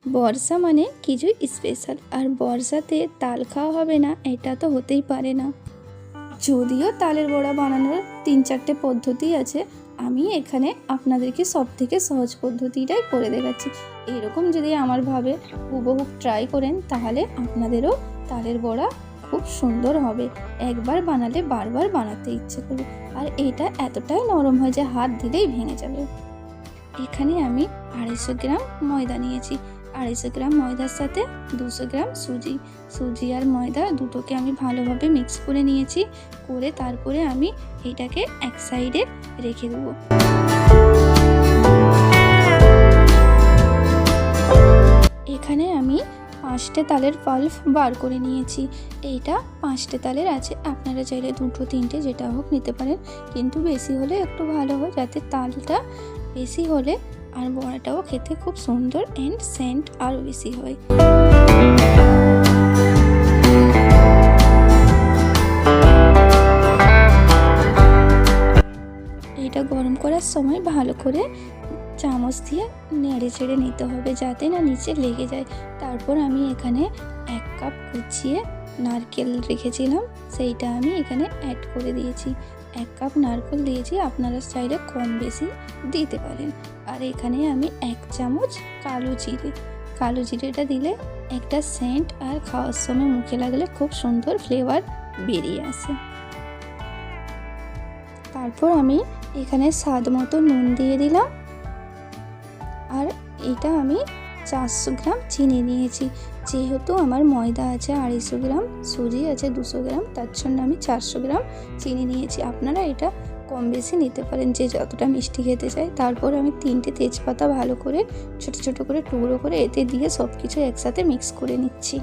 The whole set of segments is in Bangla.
বর্ষা মানে কিছু স্পেশাল, আর বর্ষাতে তাল খাওয়া হবে না এটা তো হতেই পারে না। যদিও তালের বড়া বানানোর 3-4টে পদ্ধতি আছে, আমি এখানে আপনাদেরকে সব থেকে সহজ পদ্ধতিটাই করে দেখাচ্ছি। এরকম যদি আমারভাবে হুবহু ট্রাই করেন তাহলে আপনাদেরও তালের বড়া খুব সুন্দর হবে। একবার বানালে বারবার বানাতে ইচ্ছে করবে। আর এটা এতটাই নরম হয় যে হাত দিলেই ভেঙে যাবে। এখানে আমি 250 গ্রাম ময়দা নিয়েছি। 250 গ্রাম ময়দার সাথে 200 গ্রাম সুজি আর ময়দা দুটোকে আমি ভালোভাবে মিক্স করে নিয়েছি। করে তারপরে আমি এটাকে এক সাইডে রেখে দেবো। এখানে আমি 5টে তালের পাল্প বার করে নিয়েছি। এইটা 5টে তালের আছে, আপনারা চাইলে 2-3টে যেটা হোক নিতে পারেন, কিন্তু বেশি হলে একটু ভালো হয়, যাতে তালটা বেশি হলে আর বড়াটাও খেতে খুব সুন্দর অ্যান্ড সেন্ট আরও বেশি হয়। এটা গরম করার সময় ভালো করে চামচ দিয়ে নেড়ে ছেড়ে নিতে হবে যাতে না নিচে লেগে যায়। তারপর আমি এখানে 1 কাপ কুচিয়ে নারকেল রেখেছিলাম, সেইটা আমি এখানে অ্যাড করে দিয়েছি। 1 কাপ নারকেল দিয়েছি, আপনারা চাইলে কম বেশি দিতে পারেন। আর এখানে আমি 1 চামচ কালো জিরেটা দিলে একটা সেন্ট আর খাওয়ার সময় মুখে লাগলে খুব সুন্দর ফ্লেভার বেরিয়ে আসে। তারপর আমি এখানে স্বাদ মতো নুন দিয়ে দিলাম। আর এটা আমি 400 গ্রাম চিনি নিয়েছি। যেহেতু আমার ময়দা আছে 250 গ্রাম, সুজি আছে 200 গ্রাম, তার জন্য আমি 400 গ্রাম চিনি নিয়েছি। আপনারা এটা কম বেশি নিতে পারেন যে যতটা মিষ্টি খেতে চায়। তারপর আমি 3টে তেজপাতা ভালো করে ছোট ছোট করে টুকরো করে এতে দিয়ে সব কিছু একসাথে মিক্স করে নিচ্ছি।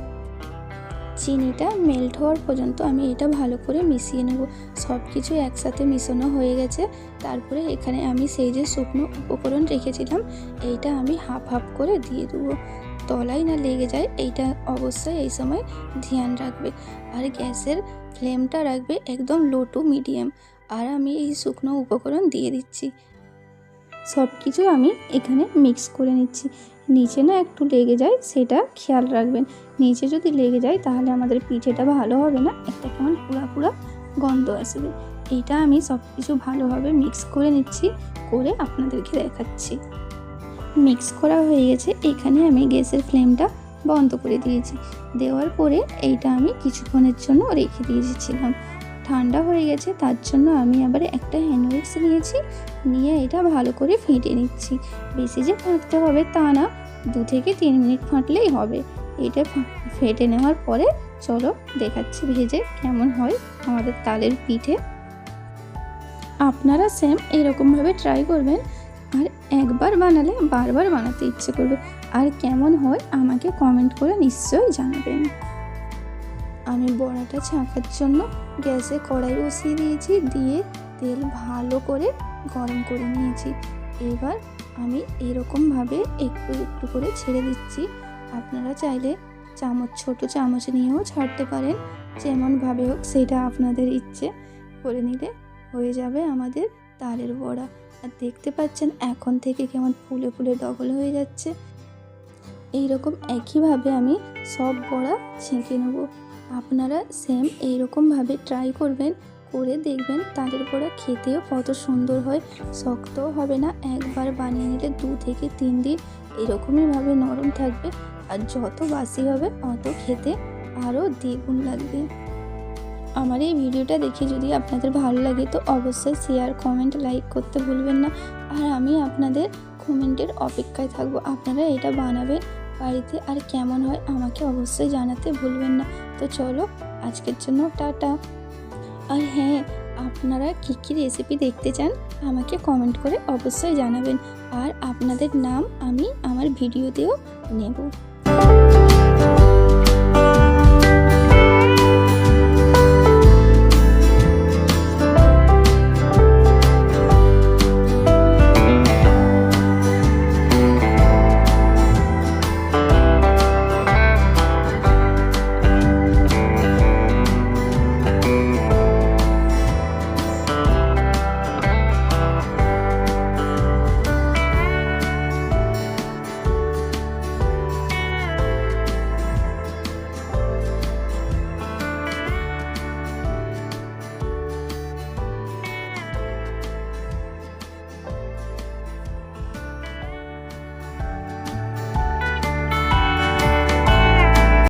চিনিটা মেল্ট হওয়ার পর্যন্ত আমি এটা ভালো করে মিশিয়ে নেব। সব কিছু একসাথে মিশানো হয়ে গেছে। তারপরে এখানে আমি সেই যে শুকনো উপকরণ রেখেছিলাম এইটা আমি হাফ করে দিয়ে দেবো, তলায় না লেগে যায় এইটা অবশ্যই এই সময় ধ্যান রাখবে। আর গ্যাসের ফ্লেমটা রাখবে একদম লো টু মিডিয়াম। আর আমি এই শুকনো উপকরণ দিয়ে দিচ্ছি। সব কিছু আমি এখানে মিক্স করে নিচ্ছি। নিচে না একটু লেগে যায় সেটা খেয়াল রাখবেন। নিচে যদি লেগে যায় তাহলে আমাদের পিঠেটা ভালো হবে না, একটা কেমন পুরা গন্ধ আসবে। এইটা আমি সব কিছু ভালোভাবে মিক্স করে নিচ্ছি, করে আপনাদেরকে দেখাচ্ছি। মিক্স করা হয়ে গেছে। এখানে আমি গ্যাসের ফ্লেমটা বন্ধ করে দিয়েছি। দেওয়ার পরে এইটা আমি কিছুক্ষণের জন্য রেখে দিয়েছিলাম। ঠান্ডা হয়ে গেছে, তার জন্য আমি আবার একটা হ্যান্ড উইক্স নিয়েছি, নিয়ে এটা ভালো করে ফেটে নিচ্ছি। বেশি যে ফাটতে হবে তা না, 2 থেকে 3 মিনিট ফাটলেই হবে। এটা ফেটে নেওয়ার পরে চলো দেখাচ্ছি ভেজে কেমন হয় আমাদের তালের পিঠে। আপনারা সেম এরকমভাবে ট্রাই করবেন, আর একবার বানালে বারবার বানাতে ইচ্ছে করবে। আর কেমন হয় আমাকে কমেন্ট করে নিশ্চয়ই জানাবেন। আমি বড়াটা ছাঁকার জন্য গ্যাসে কড়াই বসিয়ে দিয়েছি, দিয়ে তেল ভালো করে গরম করে নিয়েছি। এবার আমি এরকমভাবে একটু একটু করে ছেড়ে দিচ্ছি। আপনারা চাইলে ছোট চামচ নিয়েও ছাড়তে পারেন, যেমনভাবে হোক সেটা আপনাদের ইচ্ছে। করে নিলে হয়ে যাবে আমাদের তালের বড়া। আর দেখতে পাচ্ছেন এখন থেকে কেমন ফুলে ফুলে ডবল হয়ে যাচ্ছে। এইরকম একইভাবে আমি সব বড়া ছেঁকে নেব। আপনারা সেম এইরকমভাবে ট্রাই করবেন, করে দেখবেন তালের বড়া খেতেও কত সুন্দর হয়, শক্তও হবে না। একবার বানিয়ে নিলে 2 থেকে 3 দিন এরকমইভাবে নরম থাকবে। আর যত বাসি হবে অত খেতে আরও দ্বিগুণ লাগবে। আমার এই ভিডিওটা দেখে যদি আপনাদের ভালো লাগে তো অবশ্যই শেয়ার, কমেন্ট, লাইক করতে ভুলবেন না। আর আমি আপনাদের কমেন্টের অপেক্ষায় থাকবো। আপনারা এটা বানাবেন বাড়িতে, আর কেমন হয় আমাকে অবশ্যই জানাতে ভুলবেন না। তো চলো আজকের জন্য টাটা। আর হ্যাঁ, আপনারা কী রেসিপি দেখতে চান আমাকে কমেন্ট করে অবশ্যই জানাবেন, আর আপনাদের নাম আমি আমার ভিডিওতেও নেব।